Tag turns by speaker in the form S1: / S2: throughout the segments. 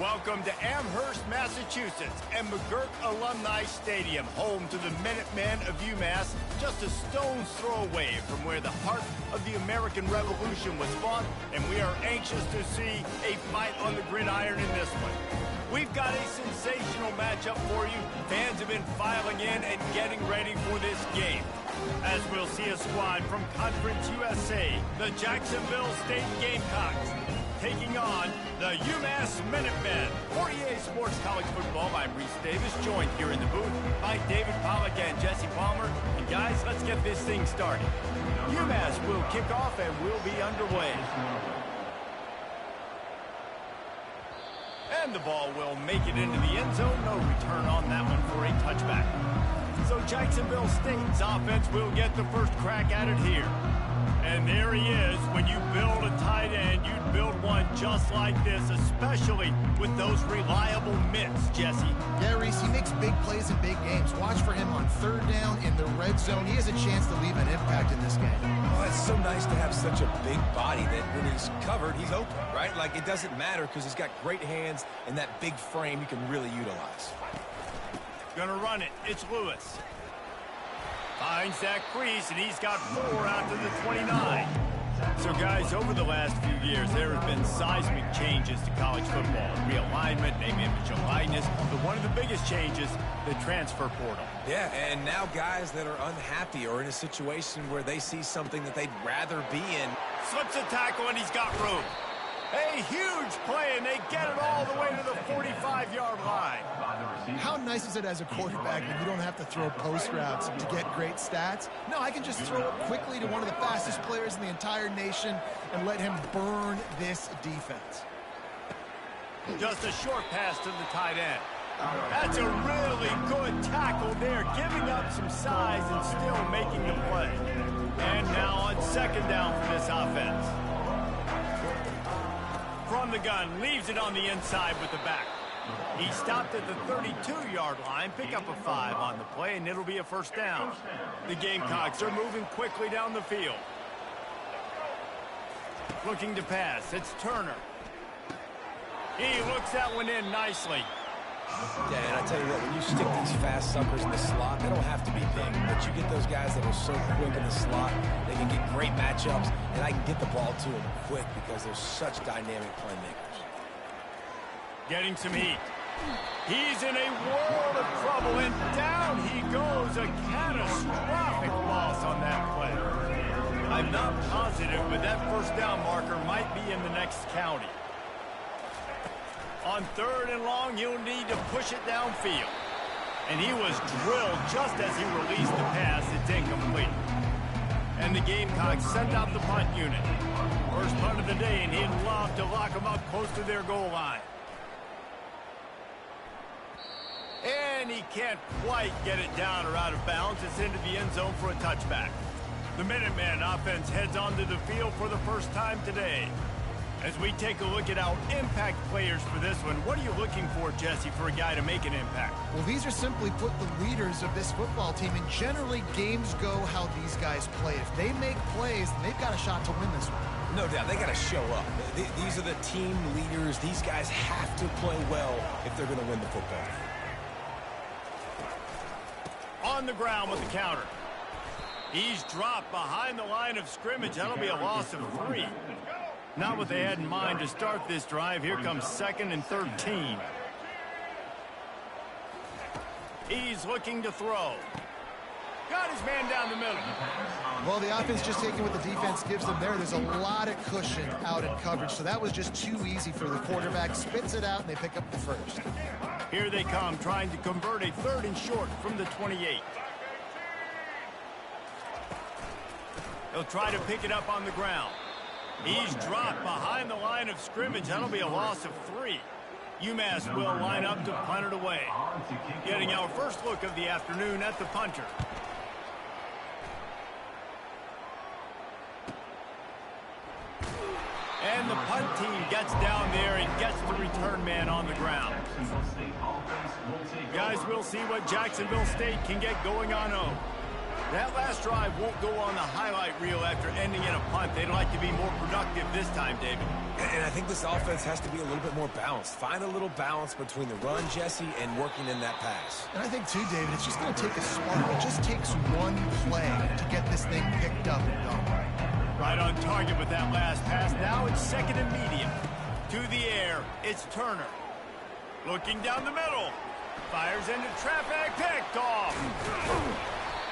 S1: Welcome to Amherst, Massachusetts, and McGurk Alumni Stadium, home to the Minutemen of UMass, just a stone's throw away from where the heart of the American Revolution was fought, and we are anxious to see a fight on the gridiron in this one. We've got a sensational matchup for you. Fans have been filing in and getting ready for this game. As we'll see a squad from Conference USA, the Jacksonville State Gamecocks, taking on the UMass Minutemen. 48 Sports College Football. I'm Reese Davis, joined here in the booth by David Pollack and Jesse Palmer. And guys, let's get this thing started. UMass will kick off and we'll be underway. And the ball will make it into the end zone. No return on that one for a touchback. So Jacksonville State's offense will get the first crack at it here. And there he is. When you build a tight end, you'd build one just like this, especially with those reliable mitts, Jesse.
S2: Yeah, Reese, he makes big plays in big games. Watch for him on third down in the red zone. He has a chance to leave an impact in this game.
S3: Well, it's so nice to have such a big body that when he's covered, he's open, right? Like, it doesn't matter because he's got great hands and that big frame you can really utilize.
S1: Gonna run it. It's Lewis. Finds that crease, and he's got 4 out to the 29. So, guys, over the last few years, there have been seismic changes to college football. Realignment, name, image, and likeness. But one of the biggest changes, the transfer portal.
S3: Yeah, and now guys that are unhappy or in a situation where they see something that they'd rather be in.
S1: Slips a tackle, and he's got room. A huge play, and they get it all the way to the 45-yard line.
S2: How nice is it as a quarterback when you don't have to throw post routes to get great stats? No, I can just throw it quickly to one of the fastest players in the entire nation and let him burn this defense.
S1: Just a short pass to the tight end. That's a really good tackle there, giving up some size and still making the play. And now on second down for this offense. From the gun, leaves it on the inside with the back. He stopped at the 32-yard line, pick up a 5 on the play, and it'll be a first down. The Gamecocks are moving quickly down the field. Looking to pass, it's Turner. He looks that one in nicely.
S3: Yeah, and I tell you what, when you stick these fast suckers in the slot, they don't have to be big, but you get those guys that are so quick in the slot, they can get great matchups, and I can get the ball to them quick because they're such dynamic playmakers. Getting some heat. He's in a world of trouble, and down he goes. A catastrophic loss on that play. I'm not positive, but that first down marker might be in the next county. On third and long, he'll need to push it downfield. And he was drilled just as he released the pass. It's incomplete. And the Gamecocks send out the punt unit. First punt of the day, and he'd love to lock them up close to their goal line. And he can't quite get it down or out of bounds. It's into the end zone for a touchback. The Minutemen offense heads onto the field for the first time today. As we take a look at our impact players for this one, what are you looking for, Jesse, for a guy to make an impact?
S2: Well, these are simply put the leaders of this football team, and generally games go how these guys play. If they make plays, then they've got a shot to win this one.
S3: No doubt, they got to show up. These are the team leaders. These guys have to play well if they're going to win the football game.
S1: On the ground with the counter. He's dropped behind the line of scrimmage. That'll be a loss of 3. Not what they had in mind to start this drive. Here comes 2nd and 13. He's looking to throw. Got his man down the middle.
S2: Well, the offense just taking what the defense gives them there. There's a lot of cushion out in coverage, so that was just too easy for the quarterback. Spits it out, and they pick up the first.
S1: Here they come, trying to convert a 3rd and short from the 28. They'll try to pick it up on the ground. He's dropped behind the line of scrimmage. That'll be a loss of 3. UMass will line up to punt it away. Getting our first look of the afternoon at the punter. And the punt team gets down there and gets the return man on the ground. Guys, we'll see what Jacksonville State can get going on 0. That last drive won't go on the highlight reel after ending in a punt. They'd like to be more productive this time, David.
S3: And I think this offense has to be a little bit more balanced. Find a little balance between the run, Jesse, and working in that pass.
S2: And I think, too, David, it's just going to take a spark. It just takes one play to get this thing picked up and going.
S1: Right on target with that last pass. Now it's second and medium. To the air, it's Turner. Looking down the middle. Fires into traffic, picked off.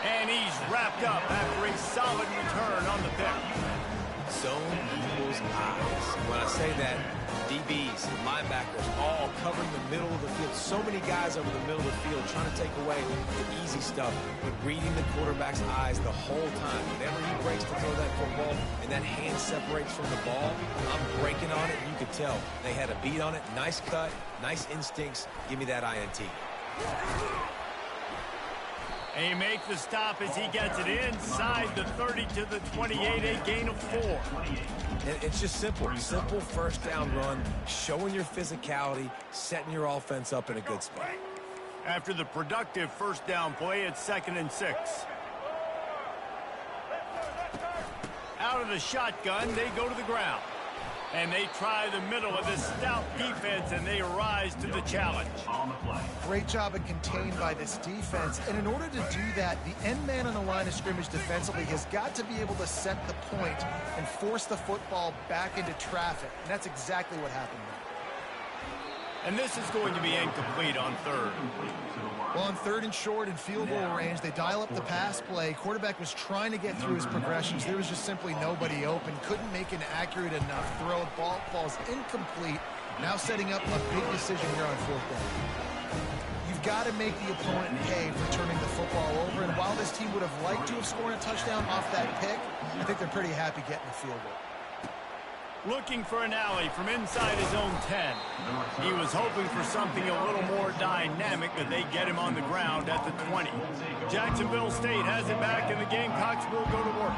S1: And he's wrapped up after a solid return on the pick.
S3: Zone equals eyes. When I say that, DBs, linebackers, all covering the middle of the field. So many guys over the middle of the field trying to take away the easy stuff, but reading the quarterback's eyes the whole time. Whenever he breaks to throw that football and that hand separates from the ball, I'm breaking on it, and you could tell. They had a beat on it. Nice cut, nice instincts. Give me that INT.
S1: And he makes the stop as he gets it inside the 30 to the 28, a gain of 4.
S3: And it's just simple. Simple first down run, showing your physicality, setting your offense up in a good spot.
S1: After the productive first down play, it's 2nd and 6. Out of the shotgun, they go to the ground. And they try the middle of this stout defense, and they rise to the challenge.
S2: Great job of contained by this defense. And in order to do that, the end man on the line of scrimmage defensively has got to be able to set the point and force the football back into traffic. And that's exactly what happened there.
S1: And this is going to be incomplete on third.
S2: Well, on 3rd and short in field goal range, they dial up the pass play. Quarterback was trying to get through his progressions. There was just simply nobody open. Couldn't make an accurate enough throw. Ball falls incomplete. Now setting up a big decision here on 4th down. You've got to make the opponent pay for turning the football over. And while this team would have liked to have scored a touchdown off that pick, I think they're pretty happy getting the field goal.
S1: Looking for an alley from inside his own 10. He was hoping for something a little more dynamic, but they get him on the ground at the 20. Jacksonville State has it back, and the Gamecocks will go to work.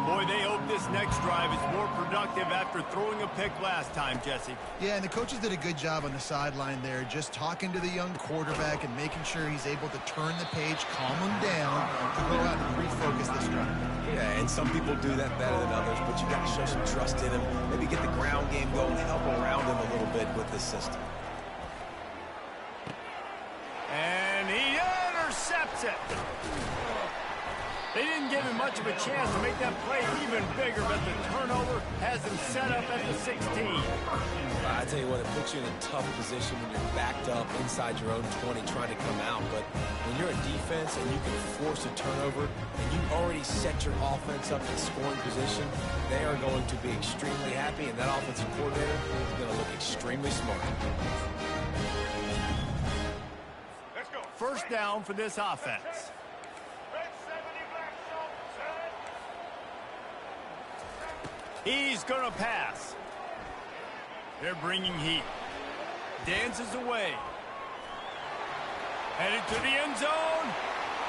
S1: Boy, they hope this next drive is more productive after throwing a pick last time, Jesse.
S2: Yeah, and the coaches did a good job on the sideline there, just talking to the young quarterback and making sure he's able to turn the page, calm him down, to go out and refocus this drive.
S3: Yeah, and some people do that better than others, but you got to show some trust in him. Maybe get the ground game going, help around him a little bit with this system.
S1: And he intercepts it. They didn't give him much of a chance to make that play even bigger, but the turnover has him set up at the 16.
S3: I tell you what, it puts you in a tough position when you're backed up inside your own 20 trying to come out. But when you're a defense and you can force a turnover and you already set your offense up in scoring position, they are going to be extremely happy, and that offensive coordinator is going to look extremely smart.
S1: First down for this offense. He's going to pass. They're bringing heat. Dances away. Headed to the end zone.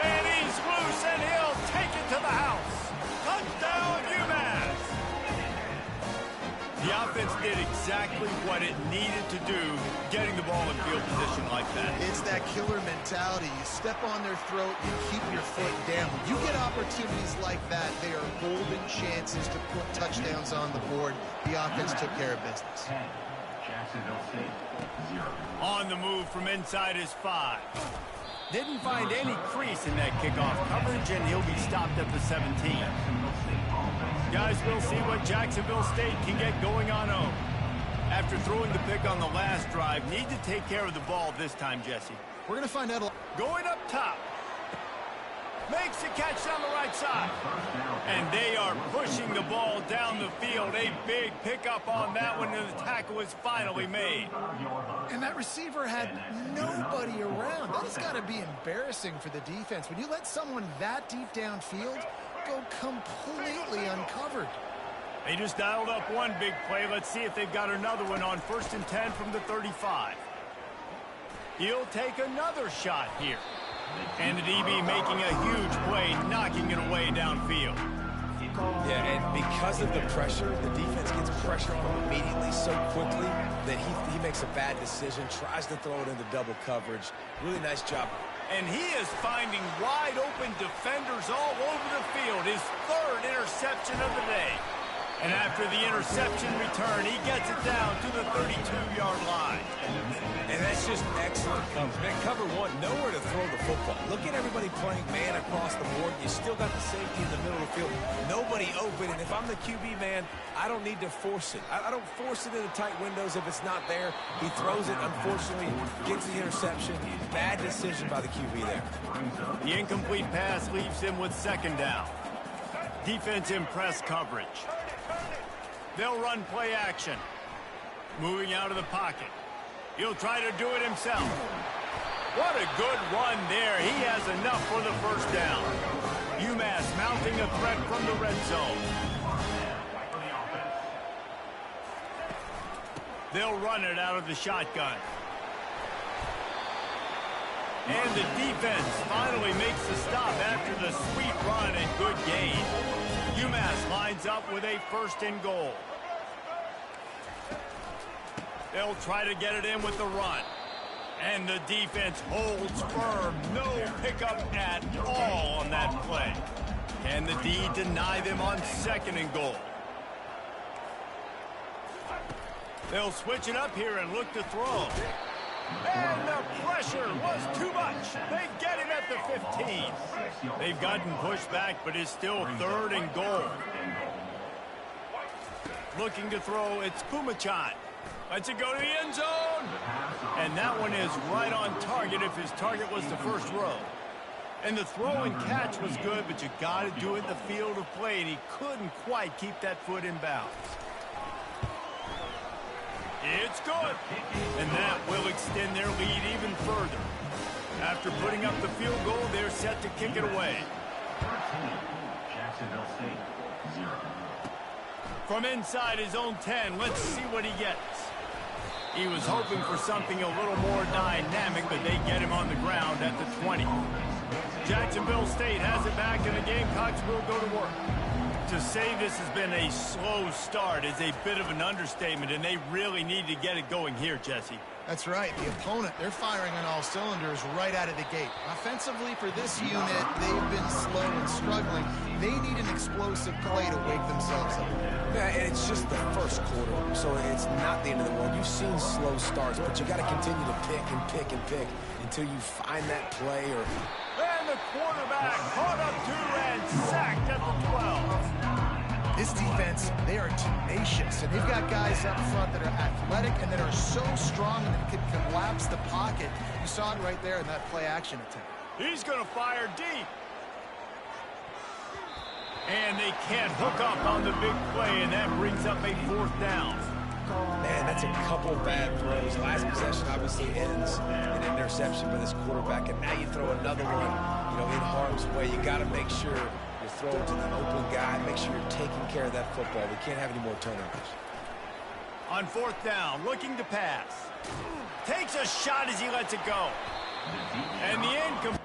S1: And he's loose, and he'll take it to the house. Touchdown, UMass. The offense did exactly what it needed to do, getting the ball in field position like that.
S2: It's that killer mentality. You step on their throat, you keep your foot down. When you get opportunities like that, they are golden chances to put touchdowns on the board. The offense took care of business.
S4: Jacksonville State, 0.
S1: On the move from inside his 5. Didn't find any crease in that kickoff coverage, and he'll be stopped at the 17. Guys, we'll see what Jacksonville State can get going on home. After throwing the pick on the last drive, need to take care of the ball this time, Jesse.
S2: We're going to find out.
S1: Going up top. Makes the catch on the right side. And they are pushing the ball down the field. A big pickup on that one, and the tackle was finally made.
S2: And that receiver had nobody around. That has got to be embarrassing for the defense. When you let someone that deep downfield go completely uncovered.
S1: They just dialed up one big play. Let's see if they've got another one on 1st and 10 from the 35. He'll take another shot here. And the DB making a huge play, knocking it away downfield.
S3: Yeah, and because of the pressure, the defense gets pressure on him immediately so quickly that he makes a bad decision, tries to throw it into double coverage. Really nice job
S1: And he is finding wide-open defenders all over the field. His third interception of the day. And after the interception return, he gets it down to the 32-yard line.
S3: And that's just excellent coverage. Man, cover one, nowhere to throw the football. Look at everybody playing man across the board. You still got the safety in the middle of the field. Nobody open. And if I'm the QB, man, I don't need to force it. I don't force it into tight windows if it's not there. He throws it, unfortunately, gets the interception. Bad decision by the QB there.
S1: The incomplete pass leaves him with second down. Defense in press coverage. They'll run play action. Moving out of the pocket. He'll try to do it himself. What a good run there. He has enough for the first down. UMass mounting a threat from the red zone. They'll run it out of the shotgun. And the defense finally makes the stop after the sweet run and good gain. UMass lines up with a first and goal. They'll try to get it in with the run. And the defense holds firm. No pickup at all on that play. Can the D deny them on second and goal? They'll switch it up here and look to throw. And the pressure was too much. They get him at the 15. They've gotten pushed back, but it's still third and goal. Looking to throw, it's Pumachan. Lets it go to the end zone. And that one is right on target if his target was the first row. And the throw and catch was good, but you got to do it in the field of play, and he couldn't quite keep that foot in bounds. It's good. And that will extend their lead even further. After putting up the field goal, they're set to kick it away.
S4: Jacksonville State, 0.
S1: From inside his own 10, let's see what he gets. He was hoping for something a little more dynamic, but they get him on the ground at the 20. Jacksonville State has it back, and the Gamecocks will go to work. To say this has been a slow start is a bit of an understatement, and they really need to get it going here, Jesse.
S2: That's right. The opponent, they're firing on all cylinders right out of the gate. Offensively, for this unit, they've been slow and struggling. They need an explosive play to wake themselves up.
S3: Yeah, and it's just the first quarter, so it's not the end of the world. You've seen slow starts, but you got to continue to pick and pick and pick until you find that play.
S1: And the quarterback caught up to and sacked at the 12.
S2: This defense, they are tenacious, and they've got guys up front that are athletic and that are so strong and that can collapse the pocket. You saw it right there in that play-action attempt.
S1: He's going to fire deep. And they can't hook up on the big play, and that brings up a fourth down.
S3: Man, that's a couple bad throws. Last possession obviously ends in an interception by this quarterback, and now you throw another one, in harm's way. You got to make sure you're throwing to the open guy. Make sure you're taking care of that football. We can't have any more turnovers.
S1: On fourth down, looking to pass. Takes a shot as he lets it go. And the incomplete